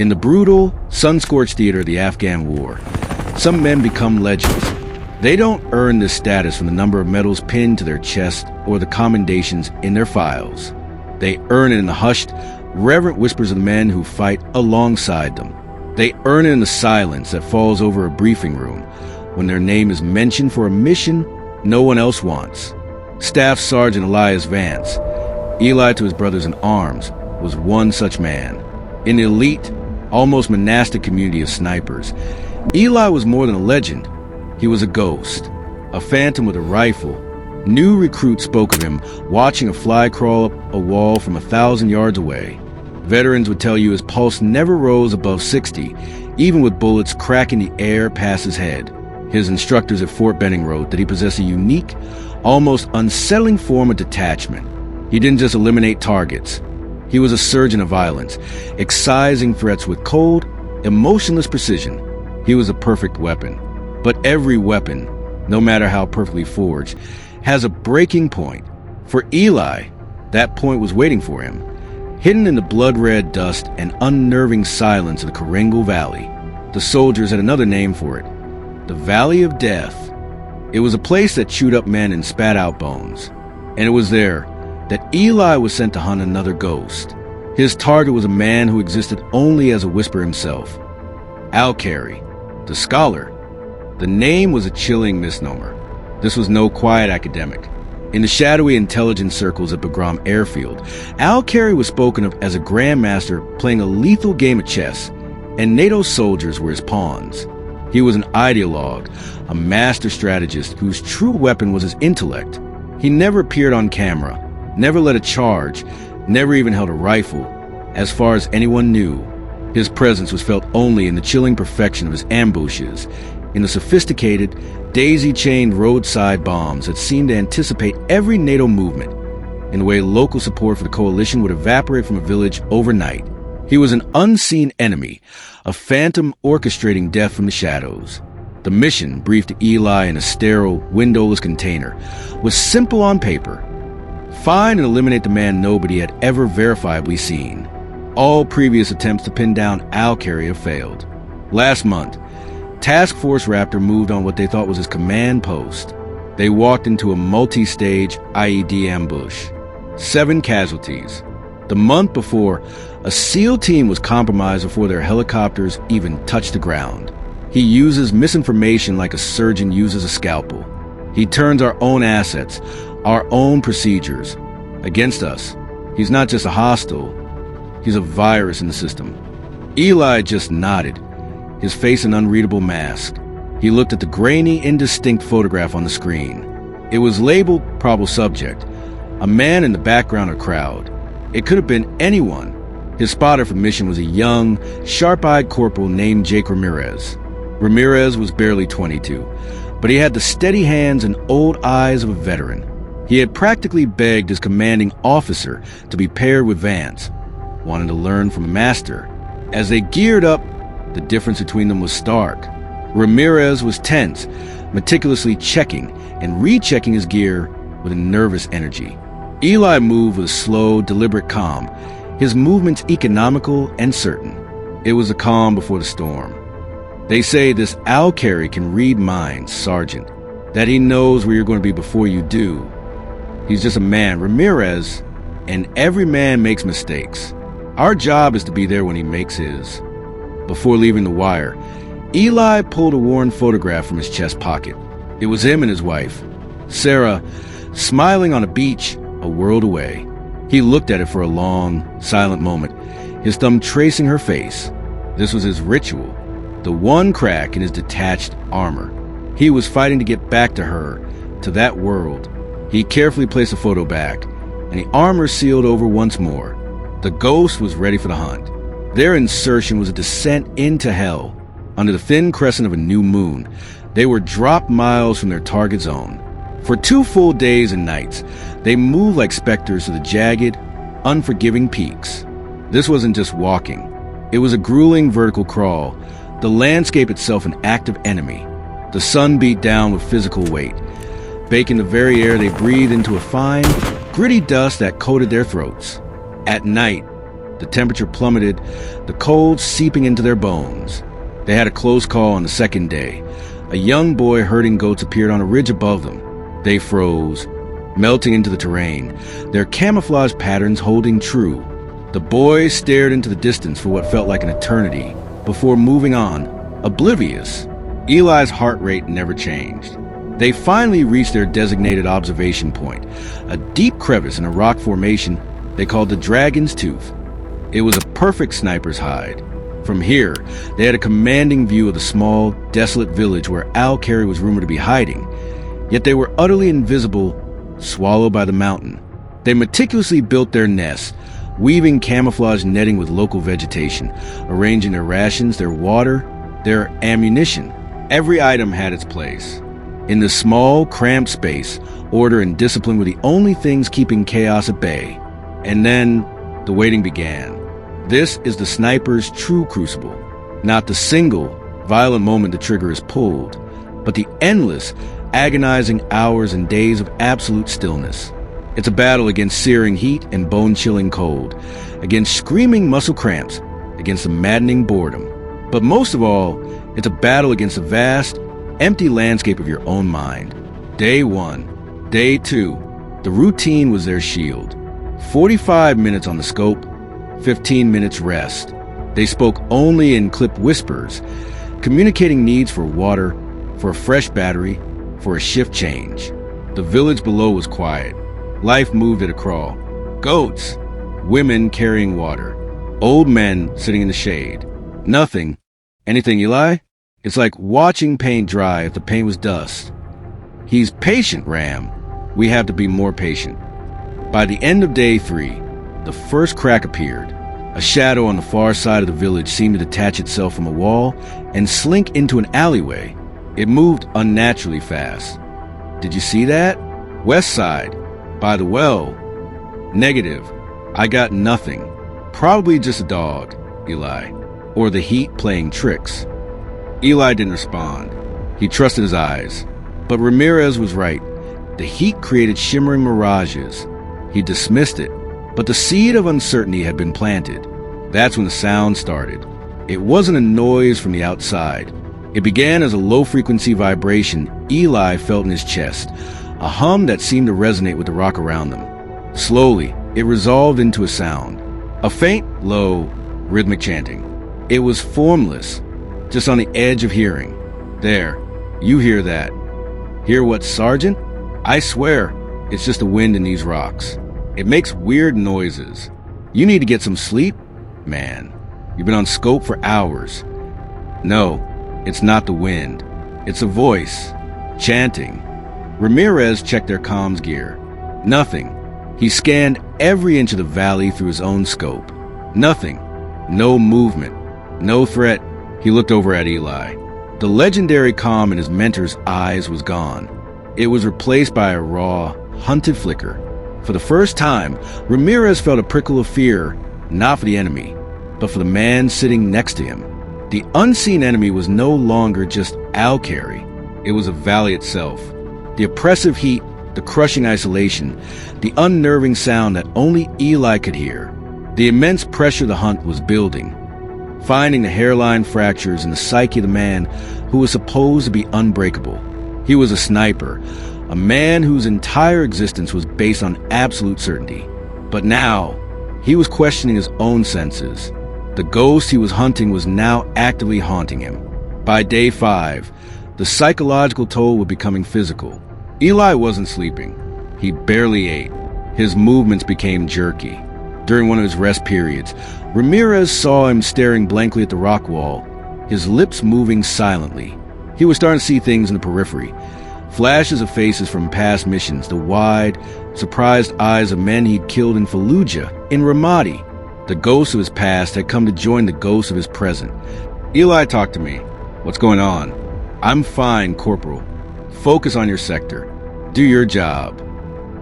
In the brutal, sun-scorched theater of the Afghan war, some men become legends. They don't earn this status from the number of medals pinned to their chest or the commendations in their files. They earn it in the hushed, reverent whispers of the men who fight alongside them. They earn it in the silence that falls over a briefing room when their name is mentioned for a mission no one else wants. Staff Sergeant Elias Vance, Eli to his brothers in arms, was one such man. In the elite, almost monastic community of snipers, Eli was more than a legend. He was a ghost, a phantom with a rifle. New recruits spoke of him watching a fly crawl up a wall from 1,000 yards away. Veterans would tell you his pulse never rose above 60, even with bullets cracking the air past his head. His instructors at Fort Benning wrote that he possessed a unique, almost unsettling form of detachment. He didn't just eliminate targets. He was a surgeon of violence, excising threats with cold, emotionless precision. He was a perfect weapon. But every weapon, no matter how perfectly forged, has a breaking point. For Eli, that point was waiting for him, hidden in the blood-red dust and unnerving silence of the Korengal Valley. The soldiers had another name for it, the Valley of Death. It was a place that chewed up men and spat out bones. And it was there that Eli was sent to hunt another ghost. His target was a man who existed only as a whisper himself. Al-Qari, the scholar. The name was a chilling misnomer. This was no quiet academic. In the shadowy intelligence circles at Bagram Airfield, Al-Qari was spoken of as a grandmaster playing a lethal game of chess, and NATO soldiers were his pawns. He was an ideologue, a master strategist whose true weapon was his intellect. He never appeared on camera, never led a charge, never even held a rifle. As far as anyone knew, his presence was felt only in the chilling perfection of his ambushes, in the sophisticated, daisy-chained roadside bombs that seemed to anticipate every NATO movement, in the way local support for the coalition would evaporate from a village overnight. He was an unseen enemy, a phantom orchestrating death from the shadows. The mission, briefed to Eli in a sterile, windowless container, was simple on paper. Find and eliminate the man nobody had ever verifiably seen. All previous attempts to pin down Al-Qari have failed. Last month, Task Force Raptor moved on what they thought was his command post. They walked into a multi-stage IED ambush. 7 casualties. The month before, a SEAL team was compromised before their helicopters even touched the ground. He uses misinformation like a surgeon uses a scalpel. He turns our own assets, our own procedures, against us. He's not just a hostile, he's a virus in the system. Eli just nodded, his face an unreadable mask. He looked at the grainy, indistinct photograph on the screen. It was labeled probable subject, a man in the background of a crowd. It could have been anyone. His spotter for the mission was a young, sharp-eyed corporal named Jake Ramirez. Ramirez was barely 22, but he had the steady hands and old eyes of a veteran. He had practically begged his commanding officer to be paired with Vance, wanting to learn from a master. As they geared up, the difference between them was stark. Ramirez was tense, meticulously checking and rechecking his gear with a nervous energy. Eli moved with a slow, deliberate calm, his movements economical and certain. It was a calm before the storm. They say this Al-Qari can read minds, Sergeant, that he knows where you're going to be before you do. He's just a man, Ramirez, and every man makes mistakes. Our job is to be there when he makes his. Before leaving the wire, Eli pulled a worn photograph from his chest pocket. It was him and his wife, Sarah, smiling on a beach a world away. He looked at it for a long, silent moment, his thumb tracing her face. This was his ritual, the one crack in his detached armor. He was fighting to get back to her, to that world. He carefully placed the photo back, and the armor sealed over once more. The ghost was ready for the hunt. Their insertion was a descent into hell. Under the thin crescent of a new moon, they were dropped miles from their target zone. For 2 full days and nights, they moved like specters to the jagged, unforgiving peaks. This wasn't just walking. It was a grueling vertical crawl, the landscape itself an active enemy. The sun beat down with physical weight, baking the very air they breathed into a fine, gritty dust that coated their throats. At night, The temperature plummeted, the cold seeping into their bones. They had a close call on the second day. A young boy herding goats appeared on a ridge above them. They froze, melting into the terrain, their camouflage patterns holding true. The boy stared into the distance for what felt like an eternity, before moving on, oblivious. Eli's heart rate never changed. They finally reached their designated observation point, a deep crevice in a rock formation they called the Dragon's Tooth. It was a perfect sniper's hide. From here, they had a commanding view of the small, desolate village where Al-Qari was rumored to be hiding. Yet they were utterly invisible, swallowed by the mountain. They meticulously built their nests, weaving camouflage netting with local vegetation, arranging their rations, their water, their ammunition. Every item had its place. In this small, cramped space, order and discipline were the only things keeping chaos at bay. And then, the waiting began. This is the sniper's true crucible. Not the single, violent moment the trigger is pulled, but the endless, agonizing hours and days of absolute stillness. It's a battle against searing heat and bone-chilling cold, against screaming muscle cramps, against the maddening boredom. But most of all, it's a battle against the vast, empty landscape of your own mind. Day 1, Day 2, the routine was their shield. 45 minutes on the scope, 15 minutes rest. They spoke only in clipped whispers, communicating needs for water, for a fresh battery, for a shift change. The village below was quiet. Life moved at a crawl. Goats, women carrying water, old men sitting in the shade. Nothing. Anything, Eli? It's like watching paint dry if the paint was dust. He's patient, Ram. We have to be more patient. By the end of day 3, the first crack appeared. A shadow on the far side of the village seemed to detach itself from a wall and slink into an alleyway. It moved unnaturally fast. Did you see that? West side, by the well. Negative. I got nothing. Probably just a dog, Eli. Or the heat playing tricks. Eli didn't respond. He trusted his eyes. But Ramirez was right. The heat created shimmering mirages. He dismissed it. But the seed of uncertainty had been planted. That's when the sound started. It wasn't a noise from the outside. It began as a low-frequency vibration Eli felt in his chest, a hum that seemed to resonate with the rock around them. Slowly, it resolved into a sound. A faint, low, rhythmic chanting. It was formless, just on the edge of hearing. There, you hear that. Hear what, Sergeant? I swear, it's just the wind in these rocks. It makes weird noises. You need to get some sleep? Man, you've been on scope for hours. No, it's not the wind. It's a voice, chanting. Ramirez checked their comms gear. Nothing. He scanned every inch of the valley through his own scope. Nothing. No movement. No threat. He looked over at Eli. The legendary calm in his mentor's eyes was gone. It was replaced by a raw, hunted flicker. For the first time, Ramirez felt a prickle of fear, not for the enemy, but for the man sitting next to him. The unseen enemy was no longer just Al-Qari. It was a valley itself. The oppressive heat, the crushing isolation, the unnerving sound that only Eli could hear. The immense pressure the hunt was building, finding the hairline fractures in the psyche of the man who was supposed to be unbreakable. He was a sniper, a man whose entire existence was based on absolute certainty. But now, he was questioning his own senses. The ghost he was hunting was now actively haunting him. By day 5, the psychological toll was becoming physical. Eli wasn't sleeping. He barely ate. His movements became jerky. During one of his rest periods, Ramirez saw him staring blankly at the rock wall, his lips moving silently. He was starting to see things in the periphery. Flashes of faces from past missions, the wide, surprised eyes of men he'd killed in Fallujah, in Ramadi. The ghosts of his past had come to join the ghosts of his present. Eli talked to me. What's going on? I'm fine, Corporal. Focus on your sector. Do your job.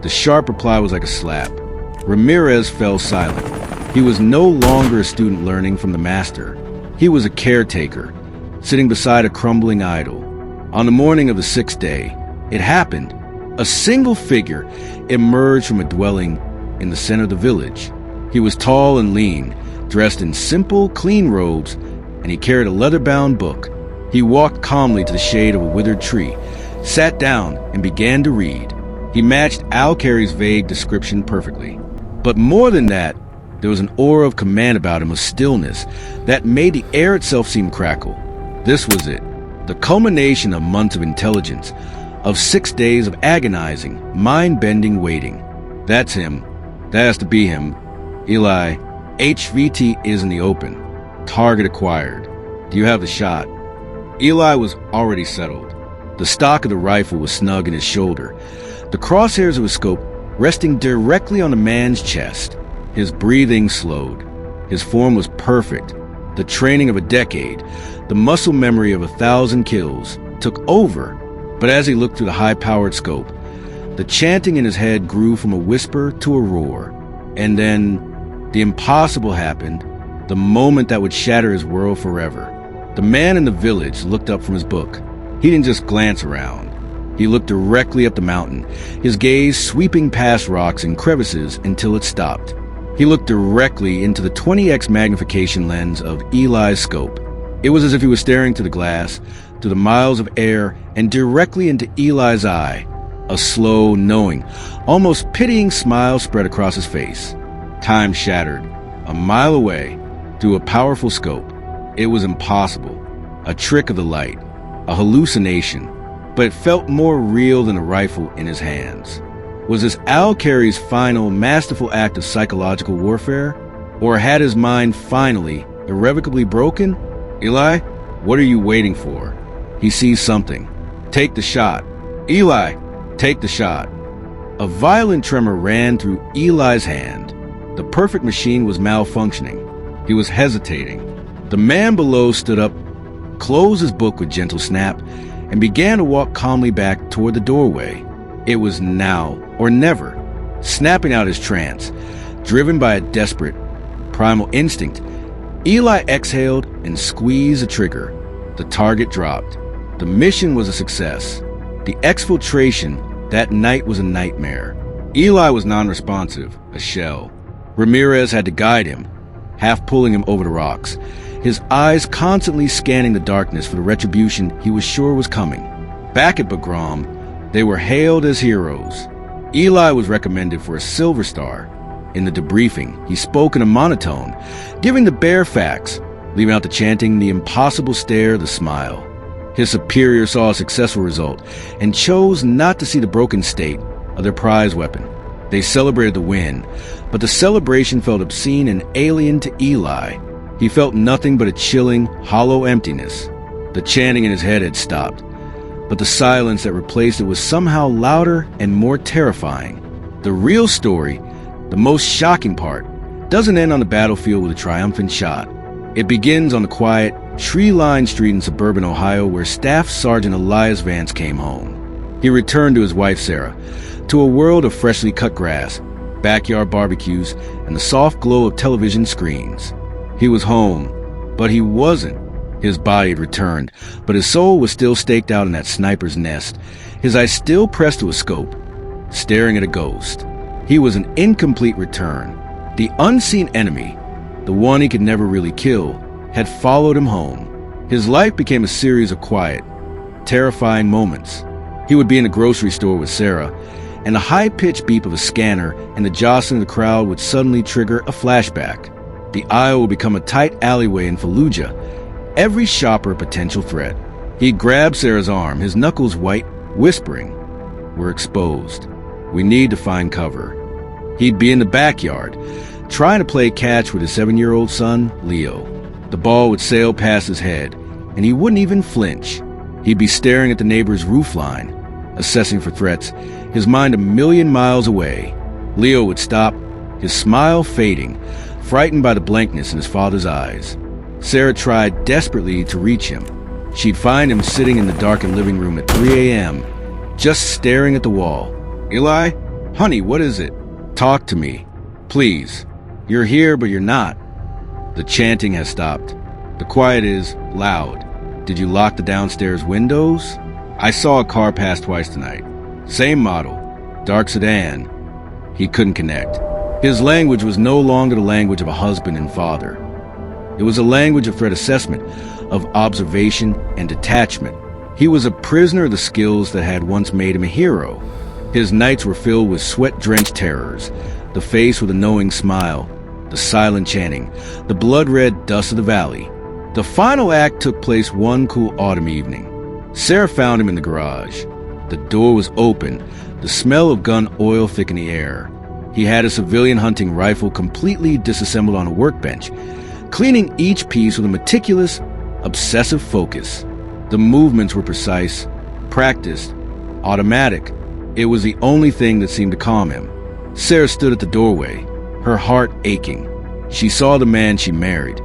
The sharp reply was like a slap. Ramirez fell silent. He was no longer a student learning from the master. He was a caretaker, sitting beside a crumbling idol. On the morning of the 6th day, it happened. A single figure emerged from a dwelling in the center of the village. He was tall and lean, dressed in simple, clean robes, and he carried a leather-bound book. He walked calmly to the shade of a withered tree, sat down, and began to read. He matched Al-Qari's vague description perfectly. But more than that, there was an aura of command about him, of stillness, that made the air itself seem crackle. This was it, the culmination of months of intelligence, of 6 days of agonizing, mind-bending waiting. That's him. That has to be him. Eli, HVT is in the open. Target acquired. Do you have the shot? Eli was already settled. The stock of the rifle was snug in his shoulder, the crosshairs of his scope resting directly on the man's chest. His breathing slowed. His form was perfect. The training of a decade, the muscle memory of 1,000 kills, took over. But as he looked through the high-powered scope, the chanting in his head grew from a whisper to a roar. And then, the impossible happened, the moment that would shatter his world forever. The man in the village looked up from his book. He didn't just glance around. He looked directly up the mountain, his gaze sweeping past rocks and crevices until it stopped. He looked directly into the 20x magnification lens of Eli's scope. It was as if he was staring through the glass, through the miles of air, and directly into Eli's eye. A slow, knowing, almost pitying smile spread across his face. Time shattered. A mile away, through a powerful scope. It was impossible. A trick of the light. A hallucination. But it felt more real than a rifle in his hands. Was this Al-Qari's final, masterful act of psychological warfare? Or had his mind finally, irrevocably broken? Eli, what are you waiting for? He sees something. Take the shot. Eli, take the shot. A violent tremor ran through Eli's hand. The perfect machine was malfunctioning. He was hesitating. The man below stood up, closed his book with gentle snap, and began to walk calmly back toward the doorway. It was now or never. Snapping out his trance, driven by a desperate, primal instinct, Eli exhaled and squeezed the trigger. The target dropped. The mission was a success. The exfiltration that night was a nightmare. Eli was non-responsive, a shell. Ramirez had to guide him, half pulling him over the rocks, his eyes constantly scanning the darkness for the retribution he was sure was coming. Back at Bagram, they were hailed as heroes. Eli was recommended for a Silver Star. In the debriefing, he spoke in a monotone, giving the bare facts, leaving out the chanting, the impossible stare, the smile. His superior saw a successful result and chose not to see the broken state of their prize weapon. They celebrated the win, but the celebration felt obscene and alien to Eli. He felt nothing but a chilling, hollow emptiness. The chanting in his head had stopped, but the silence that replaced it was somehow louder and more terrifying. The real story, the most shocking part, doesn't end on the battlefield with a triumphant shot. It begins on the quiet, tree-lined street in suburban Ohio where Staff Sergeant Elias Vance came home. He returned to his wife Sarah, to a world of freshly cut grass, backyard barbecues, and the soft glow of television screens. He was home, but he wasn't. His body had returned, but his soul was still staked out in that sniper's nest, his eyes still pressed to a scope, staring at a ghost. He was an incomplete return. The unseen enemy, the one he could never really kill, had followed him home. His life became a series of quiet, terrifying moments. He would be in a grocery store with Sarah, and the high-pitched beep of a scanner and the jostling of the crowd would suddenly trigger a flashback. The aisle would become a tight alleyway in Fallujah, every shopper a potential threat. He'd grab Sarah's arm, his knuckles white, whispering, "We're exposed. We need to find cover." He'd be in the backyard, trying to play catch with his 7-year-old son, Leo. The ball would sail past his head, and he wouldn't even flinch. He'd be staring at the neighbor's roofline, assessing for threats, his mind a million miles away. Leo would stop, his smile fading, frightened by the blankness in his father's eyes. Sarah tried desperately to reach him. She'd find him sitting in the darkened living room at 3 a.m., just staring at the wall. "Eli? Honey, what is it? Talk to me. Please. You're here, but you're not." The chanting has stopped. The quiet is loud. "Did you lock the downstairs windows? I saw a car pass twice tonight. Same model. Dark sedan." He couldn't connect. His language was no longer the language of a husband and father. It was a language of threat assessment, of observation and detachment. He was a prisoner of the skills that had once made him a hero. His nights were filled with sweat-drenched terrors, the face with a knowing smile, the silent chanting, the blood-red dust of the valley. The final act took place one cool autumn evening. Sarah found him in the garage. The door was open, the smell of gun oil thick in the air. He had a civilian hunting rifle completely disassembled on a workbench, cleaning each piece with a meticulous, obsessive focus. The movements were precise, practiced, automatic. It was the only thing that seemed to calm him. Sarah stood at the doorway, her heart aching. She saw the man she married,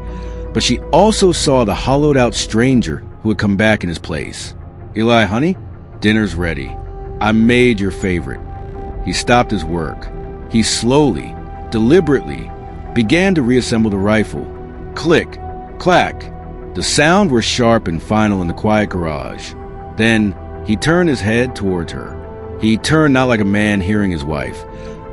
but she also saw the hollowed-out stranger who had come back in his place. "Eli, honey, dinner's ready. I made your favorite." He stopped his work. He slowly, deliberately, began to reassemble the rifle. Click, clack. The sound was sharp and final in the quiet garage. Then he turned his head towards her. He turned not like a man hearing his wife,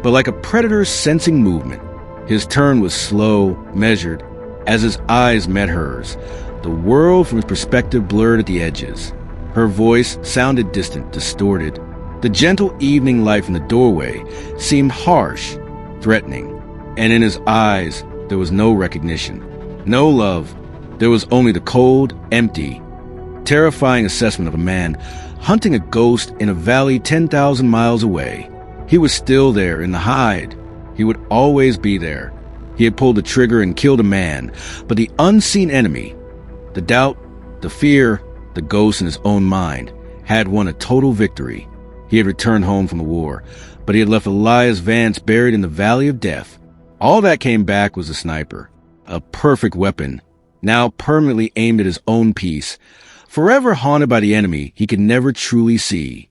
but like a predator sensing movement. His turn was slow, measured, as his eyes met hers. The world from his perspective blurred at the edges. Her voice sounded distant, distorted. The gentle evening light from the doorway seemed harsh, threatening, and in his eyes there was no recognition, no love. There was only the cold, empty, terrifying assessment of a man hunting a ghost in a valley 10,000 miles away. He was still there in the hide. He would always be there. He had pulled the trigger and killed a man, but the unseen enemy, the doubt, the fear, the ghost in his own mind, had won a total victory. He had returned home from the war, but he had left Elias Vance buried in the Valley of Death. All that came back was a sniper, a perfect weapon, now permanently aimed at his own peace, forever haunted by the enemy he could never truly see.